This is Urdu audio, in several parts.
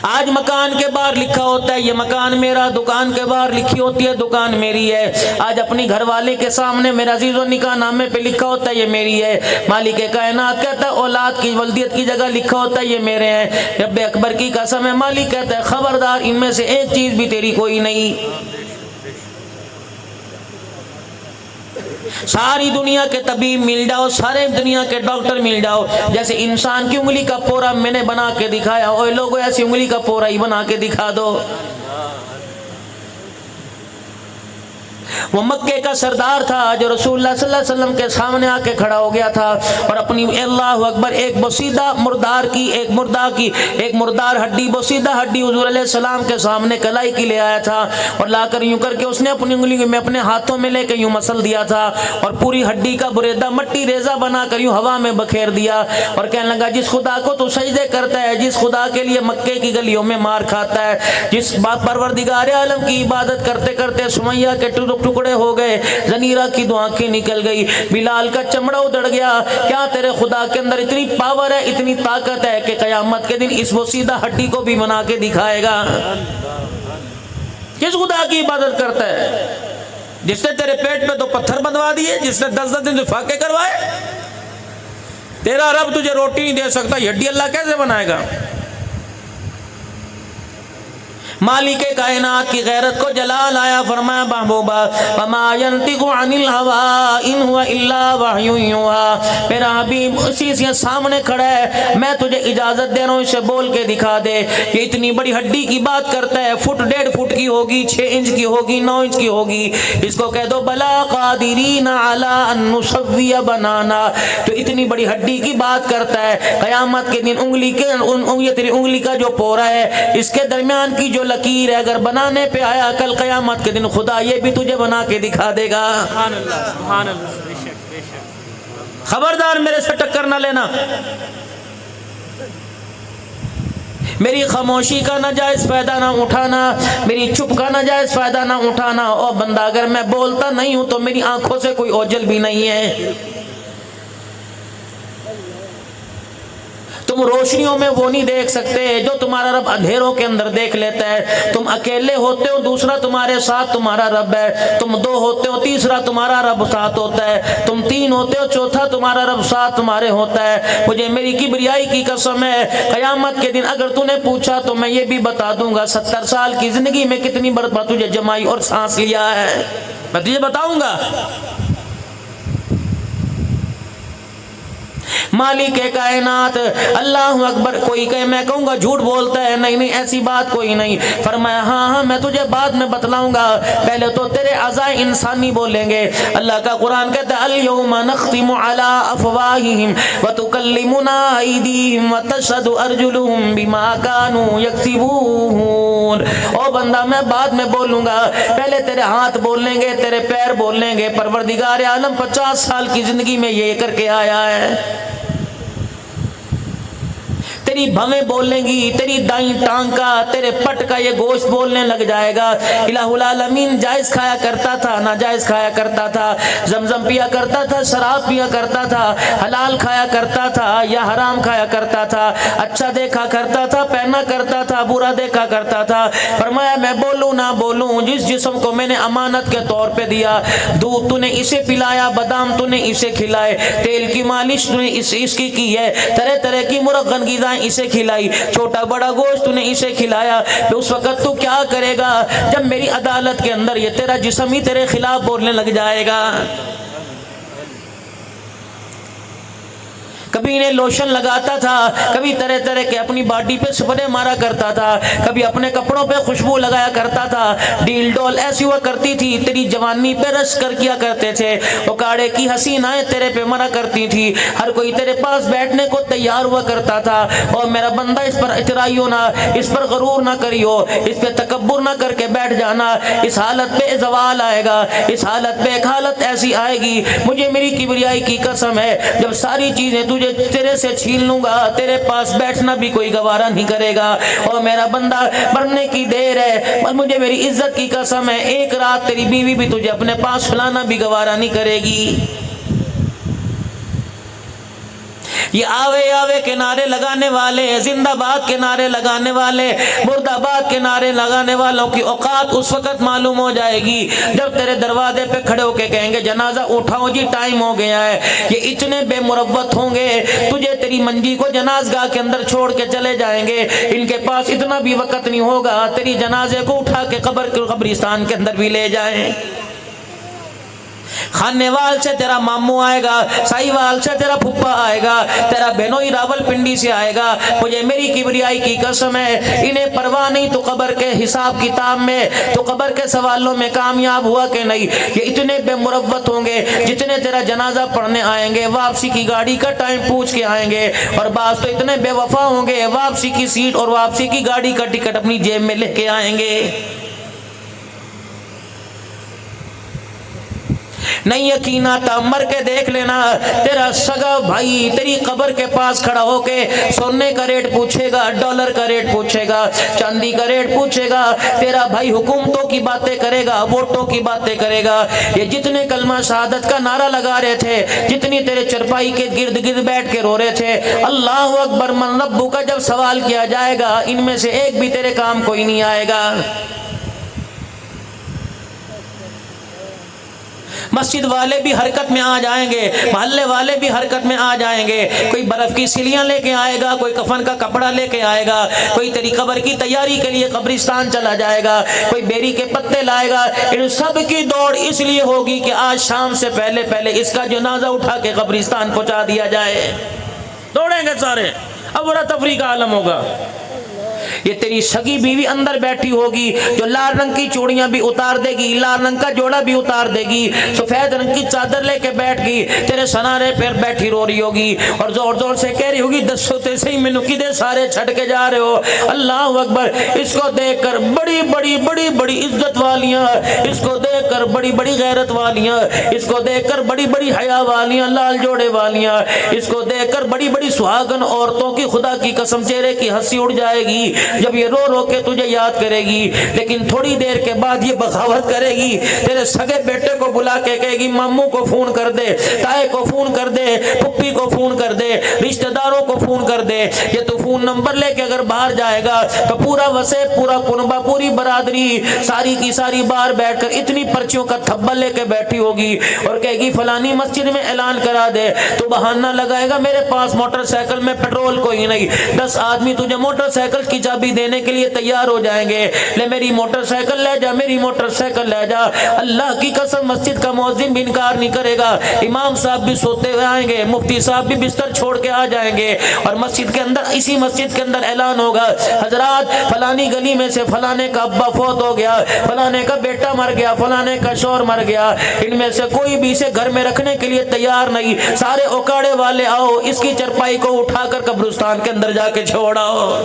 آج مکان کے باہر لکھا ہوتا ہے یہ مکان میرا، دکان کے باہر لکھی ہوتی ہے دکان میری ہے۔ آج اپنی گھر والے کے سامنے میرا عزیز و نکاح نامے پہ لکھا ہوتا ہے یہ میری ہے۔ مالک کائنات کہتا ہے اولاد کی ولدیت کی جگہ لکھا ہوتا ہے یہ میرے ہیں۔ رب اکبر کی قسم ہے، مالک کہتا ہے خبردار ان میں سے ایک چیز بھی تیری کوئی نہیں۔ ساری دنیا کے طبیب مل جاؤ، سارے دنیا کے ڈاکٹر مل جاؤ، جیسے انسان کی انگلی کا پورا میں نے بنا کے دکھایا، اوے لوگوں ایسی انگلی کا پورا ہی بنا کے دکھا دو۔ وہ مکے کا سردار تھا جو رسول اللہ صلی اللہ علیہ وسلم کے سامنے آ کے کھڑا ہو گیا تھا اور اپنی اللہ اکبر ایک بوسیدہ مردار کی ایک مردار ہڈی بوسیدہ ہڈی حضور علیہ السلام کے سامنے کلائی کی لے آیا تھا اور لا کر یوں کر کے اس نے اپنی انگلی میں اپنے ہاتھوں میں لے کے یوں مسل دیا تھا اور پوری ہڈی کا بریدہ مٹی ریزہ بنا کر یوں ہوا میں بکھیر دیا اور کہنے لگا جس خدا کو تو سجدے کرتا ہے، جس خدا کے لیے مکے کی گلیوں میں مار کھاتا ہے، جس پروردگار عالم کی عبادت کرتے کرتے سمیہ کے ٹکڑے ہو گئے، زنیرہ کی دو آنکھیں نکل گئی، بلال کا چمڑا ادڑ گیا، کیا تیرے خدا کے اندر اتنی پاور ہے، اتنی طاقت ہے کہ قیامت کے دن اس بوسیدہ ہڈی کو بھی بنا کے دکھائے گا؟ کس خدا کی عبادت کرتا ہے جس نے تیرے پیٹ پہ 2 پتھر بندوا دیے، جس نے 10 دن فاقے کروائے؟ تیرا رب تجھے روٹی نہیں دے سکتا، یہ ہڈی اللہ کیسے بنائے گا؟ مالک کائنات کی غیرت کو جلال آیا، فرمایا محبوبہ وما ينطق عن الهوى ان هو الا وحی یوحی، میرا حبیب اسی سے سامنے کھڑا ہے، میں تجھے اجازت دے رہا ہوں، اسے بول کے دکھا دے۔ یہ اتنی بڑی ہڈی کی بات کرتا ہے، فٹ 1.5 فٹ کی ہوگی، 6 انچ کی ہوگی، 9 انچ کی ہوگی، اس کو کہہ دو بلا قادرین علی ان نسوی بنانا، تو اتنی بڑی ہڈی کی بات کرتا ہے۔ قیامت کے دن یہ تیری انگلی کا جو پورا ہے اس کے درمیان کی جو لکیر ہے اگر بنانے پہ آیا، کل قیامت کے دن خدا یہ بھی تجھے بنا کے دکھا دے گا۔ سبحان اللہ، سبحان اللہ، بے شک بے شک۔ خبردار میرے سے ٹکر نہ لینا، میری خاموشی کا ناجائز فائدہ نہ اٹھانا، میری چپ کا ناجائز فائدہ نہ اٹھانا۔ اور بندہ اگر میں بولتا نہیں ہوں تو میری آنکھوں سے کوئی اوجل بھی نہیں ہے۔ تم روشنیوں میں وہ نہیں دیکھ سکتے جو تمہارا رب اندھیروں کے اندر دیکھ لیتا ہے۔ تم اکیلے ہوتے ہو، دوسرا تمہارے ساتھ تمہارا رب ہے، تم 2 ہوتے ہو، تیسرا تمہارا رب ساتھ ہوتا ہے، تم 3 ہوتے ہو، چوتھا تمہارا رب ساتھ تمہارے ہوتا ہے۔ مجھے میری کبریائی کی قسم ہے، قیامت کے دن اگر تو نے پوچھا تو میں یہ بھی بتا دوں گا 70 سال کی زندگی میں کتنی مرتبہ تجھے جمائی اور سانس لیا ہے، میں تجھے بتاؤں گا۔ مالک کائنات اللہ اکبر، کوئی کہے میں کہوں گا جھوٹ بولتا ہے، نہیں نہیں ایسی بات کوئی نہیں۔ فرمایا ہاں میں تجھے بعد میں بتلاؤں گا، پہلے تو تیرے اعضاء انسانی بولیں گے۔ اللہ کا قرآن کہتا ہے الیوم نختم علی افواہہم وتکلمنا ایدیہم وتشہد ارجلہم بما کانوا یکسبون۔ او بندہ میں بعد میں بولوں گا، پہلے تیرے ہاتھ بولیں گے، تیرے پیر بولیں گے۔ پروردگار عالم 50 سال کی زندگی میں یہ کر کے آیا ہے۔ تیری بھویں بولیں گی، تیری دائیں ٹانگ کا، تیرے پٹ کا یہ گوشت بولنے لگ جائے گا۔ الہ العالمین جائز کھایا کرتا تھا، ناجائز کھایا کرتا تھا، زمزم پیا کرتا تھا، شراب پیا کرتا تھا، حلال کھایا کرتا تھا یا حرام کھایا کرتا تھا، اچھا دیکھا کرتا تھا، پہنا کرتا تھا، برا دیکھا کرتا تھا۔ فرمایا میں بولوں نہ بولوں، جس جسم کو میں نے امانت کے طور پہ دیا، دودھ تو نے اسے پلایا، بادام تو نے اسے کھلائے، تیل کی مالش تو نے اس کی ہے، طرح طرح کی مرغن غذائیں اسے کھلائی، چھوٹا بڑا گوشت تو نے اسے کھلایا۔ تو اس وقت تو کیا کرے گا جب میری عدالت کے اندر یہ تیرا جسم ہی تیرے خلاف بولنے لگ جائے گا؟ کبھی انہیں لوشن لگاتا تھا، کبھی طرح طرح کے اپنی باڈی پہ سپرے مارا کرتا تھا، کبھی اپنے کپڑوں پہ خوشبو لگایا کرتا تھا، ڈیل ڈول ایسی ہوا کرتی تھی، تیری جوانی پہ رش کر کیا کرتے تھے، وہ کاڑے کی حسینائیں تیرے پہ مرا کرتی تھی، ہر کوئی تیرے پاس بیٹھنے کو تیار ہوا کرتا تھا۔ اور میرا بندہ اس پر اترائیو نہ، اس پر غرور نہ کریو، اس پہ تکبر نہ کر کے بیٹھ جانا، اس حالت پہ زوال آئے گا، اس حالت پہ ایک حالت ایسی آئے گی، مجھے میری کبریائی کی قسم ہے، جب ساری چیزیں تجھے تیرے سے چھین لوں گا، تیرے پاس بیٹھنا بھی کوئی گوارا نہیں کرے گا۔ اور میرا بندہ مرنے کی دیر ہے، اور مجھے میری عزت کی قسم ہے، ایک رات تیری بیوی بھی تجھے اپنے پاس سلانا بھی گوارا نہیں کرے گی۔ یہ آوے آوے کے نعرے لگانے والے، زندہ باد کے نعرے لگانے والے، مرد آباد کے نعرے لگانے والوں کی اوقات اس وقت معلوم ہو جائے گی جب تیرے دروازے پہ کھڑے ہو کے کہیں گے جنازہ اٹھاؤ جی ٹائم ہو گیا ہے۔ یہ اتنے بے مروت ہوں گے، تجھے تیری منجی کو جنازگاہ کے اندر چھوڑ کے چلے جائیں گے، ان کے پاس اتنا بھی وقت نہیں ہوگا تیری جنازے کو اٹھا کے قبرستان کے اندر بھی لے جائیں۔ خانے وال سے تیرا ماموں آئے گا، سائی وال سے تیرا پھپا آئے گا، تیرا بہنوئی راول پنڈی سے آئے گا، مجھے میری کبریائی کی قسم ہے انہیں پرواہ نہیں تو قبر کے حساب کتاب میں، تو قبر کے سوالوں میں کامیاب ہوا کہ نہیں۔ یہ اتنے بے مروت ہوں گے جتنے تیرا جنازہ پڑھنے آئیں گے واپسی کی گاڑی کا ٹائم پوچھ کے آئیں گے، اور بعض تو اتنے بے وفا ہوں گے واپسی کی سیٹ اور واپسی کی گاڑی کا ٹکٹ اپنی جیب میں لے کے آئیں گے۔ نہیں یقین آتا مر کے دیکھ لینا، تیرا سگا بھائی تیری قبر کے پاس کھڑا ہو کے سونے کا ریٹ پوچھے گا، ڈالر کا ریٹ پوچھے گا، چاندی کا ریٹ پوچھے گا، تیرا بھائی حکومتوں کی باتیں کرے گا، ووٹوں کی باتیں کرے گا۔ یہ جتنے کلمہ شہادت کا نعرہ لگا رہے تھے، جتنی تیرے چرپائی کے گرد گرد بیٹھ کے رو رہے تھے اللہ اکبر من ربک کا جب سوال کیا جائے گا ان میں سے ایک بھی تیرے کام کوئی نہیں آئے گا۔ مسجد والے بھی حرکت میں آ جائیں گے، محلے والے بھی حرکت میں آ جائیں گے، کوئی برف کی سلیاں لے کے آئے گا، کوئی کفن کا کپڑا لے کے آئے گا، کوئی تیری قبر کی تیاری کے لیے قبرستان چلا جائے گا، کوئی بیری کے پتے لائے گا۔ ان سب کی دوڑ اس لیے ہوگی کہ آج شام سے پہلے پہلے اس کا جنازہ اٹھا کے قبرستان پہنچا دیا جائے۔ دوڑیں گے سارے، اب بڑا تفریح کا عالم ہوگا۔ یہ تیری سگی بیوی اندر بیٹھی ہوگی جو لال رنگ کی چوڑیاں بھی اتار دے گی، لال رنگ کا جوڑا بھی اتار دے گی، سفید رنگ کی چادر لے کے بیٹھ گی، تیرے سنارے پہ بیٹھی رو رہی ہوگی اور زور زور سے کہہ رہی ہوگی دسو تے صحیح مینوں کدے سارے چھڑ کے جا رہے ہو۔ اللہ اکبر، اس کو دیکھ کر بڑی بڑی بڑی بڑی عزت والیاں، اس کو دیکھ کر بڑی بڑی غیرت والیاں، اس کو دیکھ کر بڑی بڑی حیا والیاں، لال جوڑے والیاں، اس کو دیکھ کر بڑی بڑی سہاگن عورتوں کی خدا کی قسم چہرے کی ہنسی اڑ جائے گی جب یہ رو رو کے تجھے یاد کرے گی۔ لیکن تھوڑی دیر کے بعد یہ بغاوت کرے گی، تیرے سگے بیٹے کو بلا کے کہے گی ماموں کو فون کر دے، تائے کو فون کر دے، پھپھی کو فون کر دے، رشتہ داروں کو فون کر دے۔ یہ تو فون نمبر لے کے اگر باہر جائے گا تو پورا وسے پورا کنبہ پوری برادری ساری کی ساری باہر بیٹھ کر اتنی پرچیوں کا تھبا لے کے بیٹھی ہوگی اور کہے گی فلانی مسجد میں اعلان کرا دے۔ تو بہانہ لگائے گا میرے پاس موٹر سائیکل میں پیٹرول کوئی نہیں، 10 آدمی تجھے موٹر سائیکل کی چابی دینے کے لیے تیار ہو جائیں گے، لے میری موٹر سائیکل لے جا، میری موٹر سائیکل لے جا۔ اللہ کی قسم مسجد کا مؤذن بھی انکار نہیں کرے گا، امام صاحب بھی سوتے ہوئے آئیں گے، مفتی صاحب بھی بستر چھوڑ کے آ جائیں گے اور مسجد کے اندر اسی مسجد کے اندر اعلان ہوگا حضرات فلانی گلی میں سے فلانے کا ابا فوت ہو گیا، فلانے کا بیٹا مر گیا، فلانے کا شوہر مر گیا، ان میں سے کوئی بھی اسے گھر میں رکھنے کے لیے تیار نہیں، سارے اوکاڑے والے آؤ، اس کی چرپائی کو اٹھا کر قبرستان کے اندر جا کے چھوڑاؤ۔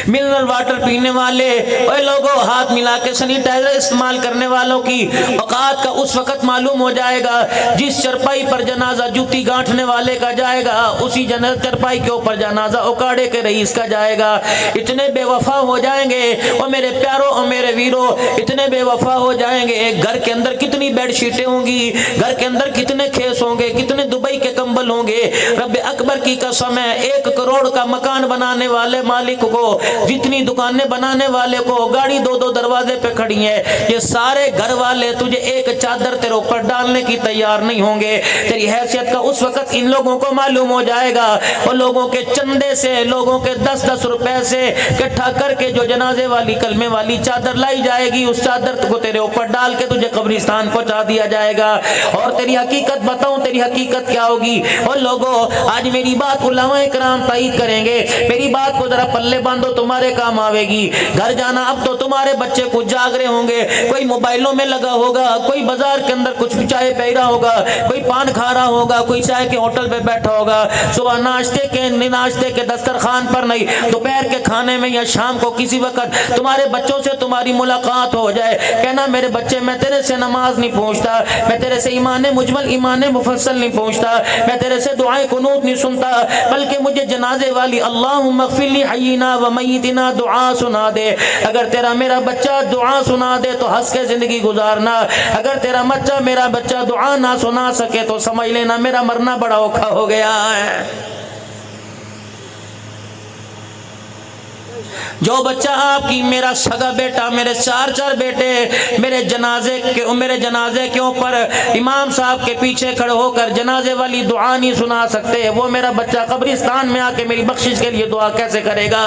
منرل واٹر پینے والے اے لوگوں، ہاتھ ملا کے سینیٹائزر استعمال کرنے والوں کی اوقات کا اس وقت معلوم ہو جائے گا جس چرپائی پر جنازہ جوتی گانٹھنے والے کا جائے گا اسی چرپائی کے اوپر جنازہ اوکاڑے کے رئیس کا جائے گا۔ اتنے بے وفا ہو جائیں گے اور میرے پیاروں اور میرے ویروں، اتنے بے وفا ہو جائیں گے، گھر کے اندر کتنی بیڈ شیٹیں ہوں گی، گھر کے اندر کتنے کھیس ہوں گے، کتنے دبئی کے کمبل ہوں گے۔ رب اکبر کی قسم ہے 1 کروڑ کا مکان بنانے والے مالک کو، جتنی دکانیں بنانے والے کو، گاڑی 2 دروازے پہ کھڑی ہے، یہ سارے گھر والے تجھے ایک چادر تیرے اوپر ڈالنے کی تیار نہیں ہوں گے۔ تیری حیثیت کا اس وقت ان لوگوں کو معلوم ہو جائے گا اور لوگوں کے چندے سے، لوگوں کے 10 روپے سے اکٹھا کر کے جو جنازے والی کلمے والی چادر لائی جائے گی اس چادر کو تیرے اوپر ڈال کے تجھے قبرستان پہنچا دیا جائے گا۔ اور تیری حقیقت بتاؤں، تیری حقیقت کیا ہوگی؟ اور لوگوں آج میری بات علماء کرام تائید کریں گے، میری بات کو ذرا پلے باندھو، تمہارے کام آوے گی۔ گھر جانا اب تو تمہارے بچے کچھ جاگ رہے ہوں گے، کوئی موبائلوں میں لگا ہوگا، کوئی بازار کے اندر کچھ چائے پی رہا ہوگا، کوئی پان کھا رہا ہوگا، کوئی چائے کے ہوٹل پہ بیٹھا ہوگا، صبح ناشتے کے دسترخوان پر نہیں، دوپہر کے کھانے میں یا شام کو کسی وقت تمہارے بچوں سے تمہاری ملاقات ہو جائے، کہنا میرے بچے میں تیرے سے نماز نہیں پوچھتا، میں تیرے سے ایمان مجمل ایمان مفصل نہیں پوچھتا، میں تیرے سے دعائیں قنوت نہیں سنتا، بلکہ مجھے جنازے والی اللہم اغفر لی حیینا و میتنا دعا سنا دے. اگر تیرا میرا بچہ دعا سنا دے تو ہنس کے زندگی گزارنا. اگر تیرا بچہ میرا بچہ دعا نہ سنا سکے تو سمجھ لینا میرا مرنا بڑا اوکھا ہو گیا ہے. جو بچہ آپ کی میرا سگا بیٹا میرے چار بیٹے میرے جنازے کے اوپر امام صاحب کے پیچھے کھڑے ہو کر جنازے والی دعا نہیں سنا سکتے, وہ میرا بچہ قبرستان میں آ کے میری بخشش کے لیے دعا کیسے کرے گا؟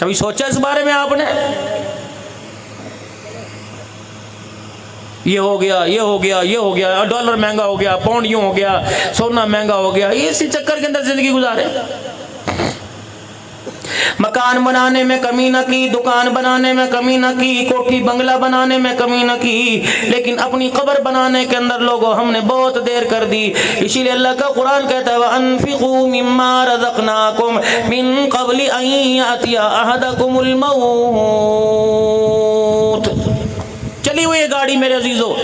کبھی سوچا اس بارے میں آپ نے؟ یہ ہو گیا, ڈالر مہنگا ہو گیا, پاؤنڈ یوں ہو گیا, سونا مہنگا ہو گیا, اسی چکر کے اندر زندگی گزارے. مکان بنانے میں کمی نہ کی, دکان بنانے میں کمی نہ کی, کوٹھی بنگلہ بنانے میں کمی نہ کی, لیکن اپنی قبر بنانے کے اندر لوگوں ہم نے بہت دیر کر دی. اسی لیے اللہ کا قرآن کہتا ہے وَأَنفِقُوا مِمَّا رَزَقْنَاكُمْ مِن قَبْلِ أَن يَأْتِيَ أَحَدَكُمُ الْمَوْتُ. چلی ہوئی گاڑی میرے عزیزو,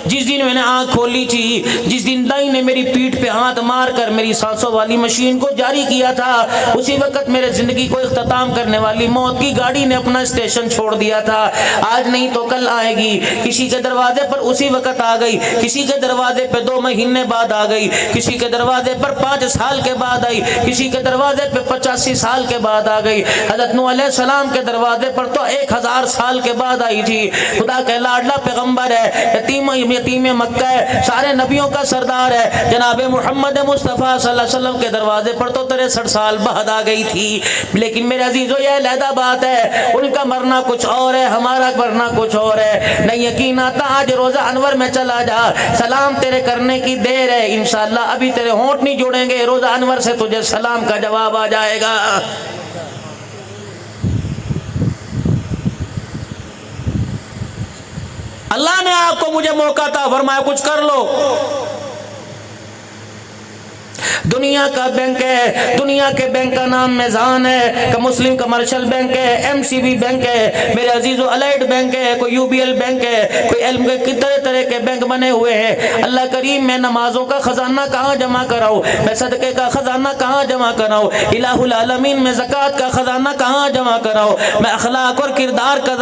جس دن میں نے آنکھ کھولی تھی, جس دن دائی نے میری پیٹھ پہ ہاتھ مار کر میری سانسوں والی مشین کو جاری کیا تھا, اسی وقت میرے زندگی کو اختتام کرنے والی موت کی گاڑی نے اپنا اسٹیشن چھوڑ دیا تھا. آج نہیں تو کل آئے گی, کسی کے دروازے پر اسی وقت آ گئی, کسی کے دروازے پہ 2 مہینے بعد آ گئی, کسی کے دروازے پر 5 سال کے بعد آئی, کسی کے دروازے پہ 85 سال کے بعد آ گئی. حضرت نوح علیہ السلام کے دروازے پر تو 1000 سال کے بعد آئی تھی. خدا کا لاڈلا پیغمبر ہے, یتیم مکہ ہے, سارے نبیوں کا سردار ہے, جناب محمد مصطفیٰ صلی اللہ علیہ وسلم کے دروازے پر تو 63 سال بعد آ گئی تھی. لیکن میرے عزیزو یہ علیحدہ بات ہے, ان کا مرنا کچھ اور ہے, ہمارا مرنا کچھ اور ہے. نہیں یقین آتا آج روزہ انور میں چلا جا, سلام تیرے کرنے کی دیر ہے, انشاءاللہ ابھی تیرے ہونٹ نہیں جڑیں گے, روزہ انور سے تجھے سلام کا جواب آ جائے گا. اللہ نے آپ کو مجھے موقع تھا, فرمایا کچھ کر لو. دنیا کا بینک ہے, دنیا کے بینک کا نام میزان ہے, مسلم کمرشل بینک ہے, ایم سی بی بینک ہے, میرے عزیزو الائٹ بینک ہے, کوئی یو بی ایل بینک ہے, کوئی علم کے طرح کے بینک بنے ہوئے ہیں. اللہ کریم میں نمازوں کا خزانہ کہاں جمع کراؤں, میں صدقے کا خزانہ کہاں جمع کراؤں, الہ العالمین میں زکوٰۃ کا خزانہ کہاں جمع کراؤں, میں اخلاق اور کردار کا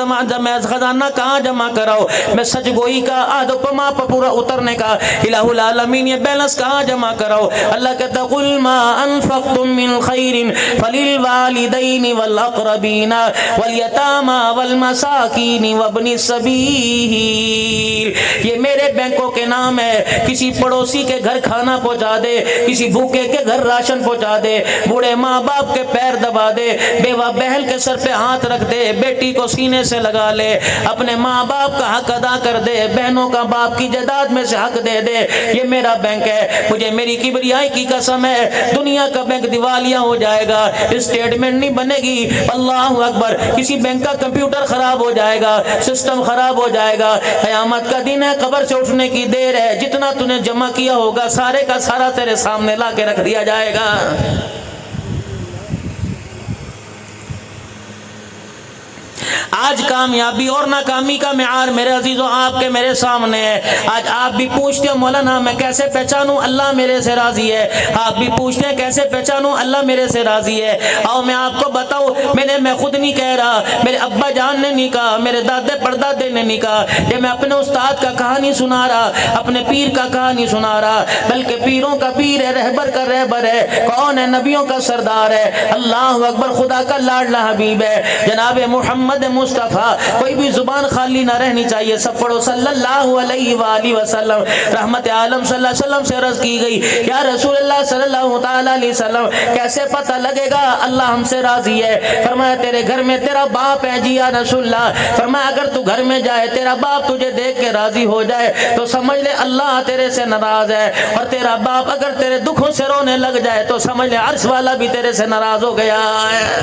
خزانہ کہاں جمع کراؤں, میں سچ گوئی کا عہد و پیمان پر پورا اترنے کا الہ العالمین یہ بیلنس کہاں جمع کراؤں. اللہ کہتا قل ما انفقتم من خیر فللوالدین والاقربین والیتامی والمساکین وابن السبیل. یہ میرے بینکوں کے نام ہے, کسی پڑوسی کے گھر کھانا پہنچا دے, کسی بھوکے کے گھر راشن پہنچا دے, بوڑھے ماں باپ کے پیر دبا دے, بیوہ بہن کے سر پہ ہاتھ رکھ دے, بیٹی کو سینے سے لگا لے, اپنے ماں باپ کا حق ادا کر دے, بہنوں کا باپ کی جائیداد میں سے حق دے دے. یہ میرا بینک ہے, مجھے میری کبریائی کی قسم ہے, دنیا کا بینک دیوالیہ ہو جائے گا, اسٹیٹمنٹ نہیں بنے گی. اللہ اکبر, کسی بینک کا کمپیوٹر خراب ہو جائے گا, سسٹم خراب ہو جائے گا, قیامت کا دن ہے, قبر سے اٹھنے کی دیر ہے, جتنا تو نے جمع کیا ہوگا سارے کا سارا تیرے سامنے لا کے رکھ دیا جائے گا. آج کامیابی اور ناکامی کا معیار میرے عزیزوں آپ کے میرے سامنے ہے. آج آپ بھی پوچھتے ہو مولانا میں کیسے پہچانوں اللہ میرے سے راضی ہے, آپ بھی پوچھتے ہیں کیسے پہچانوں اللہ میرے سے راضی ہے. آؤ میں آپ کو بتاؤں, میں خود نہیں کہہ رہا, میرے ابا جان نے نہیں کہا, میرے دادے پردادے نے نہیں کہا, یہ میں اپنے استاد کا کہانی سنا رہا, اپنے پیر کا کہانی سنا رہا, بلکہ پیروں کا پیر ہے, رہبر کا رہبر ہے, کون ہے, نبیوں کا سردار ہے, اللہ اکبر, خدا کا لاڈلا حبیب ہے, جناب محمد مصطفیٰ. کوئی بھی زبان خالی نہ رہنی چاہیے, سب پڑھو صلی اللہ علیہ وآلہ وسلم. رحمت عالم صلی اللہ علیہ وسلم سے عرض کی گئی یا رسول اللہ صلی اللہ تعالی علیہ وسلم کیسے پتہ لگے گا اللہ ہم سے راضی ہے؟ فرمایا تیرے گھر میں تیرا باپ ہے. جی یا رسول اللہ. فرمایا اگر تو گھر میں جائے تیرا باپ تجھے دیکھ کے راضی ہو جائے تو سمجھ لے اللہ تیرے سے ناراض ہے, اور تیرا باپ اگر تیرے دکھوں سے رونے لگ جائے تو سمجھ لے عرش والا بھی تیرے سے ناراض ہو گیا ہے.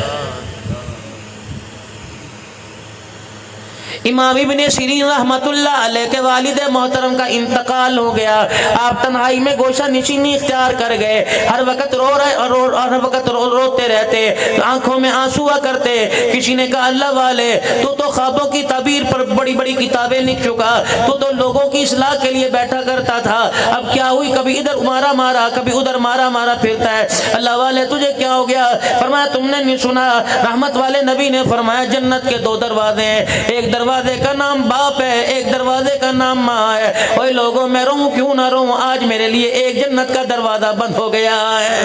امام ابن سیرین رحمت اللہ علیہ کے والد محترم کا انتقال ہو گیا. آپ تنہائی میں گوشہ نشینی اختیار کر گئے. ہر وقت ہر وقت روتے رہتے, آنکھوں میں آنسو کرتے. کسی نے کہا اللہ والے تو خوابوں کی تعبیر پر بڑی بڑی کتابیں لکھ چکا, تو لوگوں کی اصلاح کے لیے بیٹھا کرتا تھا, اب کیا ہوئی, کبھی ادھر مارا کبھی ادھر مارا پھرتا ہے. اللہ والے تجھے کیا ہو گیا؟ فرمایا تم نے نہیں سنا, رحمت والے نبی نے فرمایا جنت کے 2 دروازے ہیں, ایک دروازے کا نام باپ ہے, ایک دروازے کا نام ماں ہے. اوے لوگوں میں رہوں کیوں نہ رہوں, آج میرے لیے ایک جنت کا دروازہ بند ہو گیا ہے.